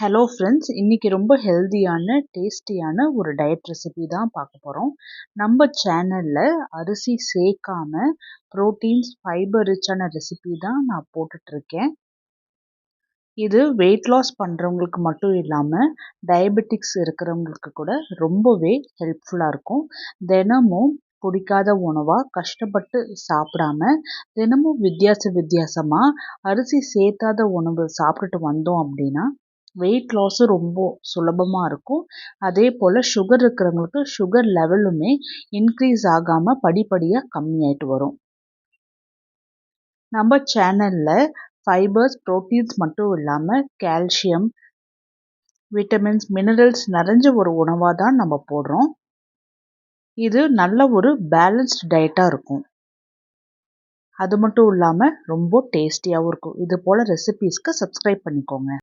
Hello friends, இன்னைக்கு ரொம்ப ஹெல்தியான டேஸ்டியான ஒரு டயட் ரெசிபி தான் பார்க்க போகிறோம். நம்ம சேனலில் அரிசி சேர்க்காம ப்ரோட்டீன்ஸ் ஃபைபர் ரிச்சான ரெசிபி தான் நான் போட்டுட்ருக்கேன். இது வெயிட் லாஸ் பண்ணுறவங்களுக்கு மட்டும் இல்லாமல் டயபெட்டிக்ஸ் இருக்கிறவங்களுக்கு கூட ரொம்பவே ஹெல்ப்ஃபுல்லாக இருக்கும். தினமும் பிடிக்காத உணவாக கஷ்டப்பட்டு சாப்பிடாம தினமும் வித்தியாசமாக அரிசி சேர்த்தாத உணவு சாப்பிட்டுட்டு வந்தோம் அப்படின்னா வெயிட் லாஸும் ரொம்ப சுலபமாக இருக்கும். அதே போல் சுகர் இருக்கிறவங்களுக்கு சுகர் லெவலுமே இன்க்ரீஸ் ஆகாமல் படிப்படியாக கம்மியாயிட்டு வரும். நம்ம சேனலில் ஃபைபர்ஸ் ப்ரோட்டீன்ஸ் மட்டும் இல்லாமல் கால்சியம் விட்டமின்ஸ் மினரல்ஸ் நிறைஞ்ச ஒரு உணவாக தான் நம்ம போடுறோம். இது நல்ல ஒரு பேலன்ஸ்ட் டயட்டாக இருக்கும். அது மட்டும் இல்லாமல் ரொம்ப டேஸ்டியாகவும் இருக்கும். இது போல் ரெசிபீஸ்க்கு சப்ஸ்கிரைப் பண்ணிக்கோங்க.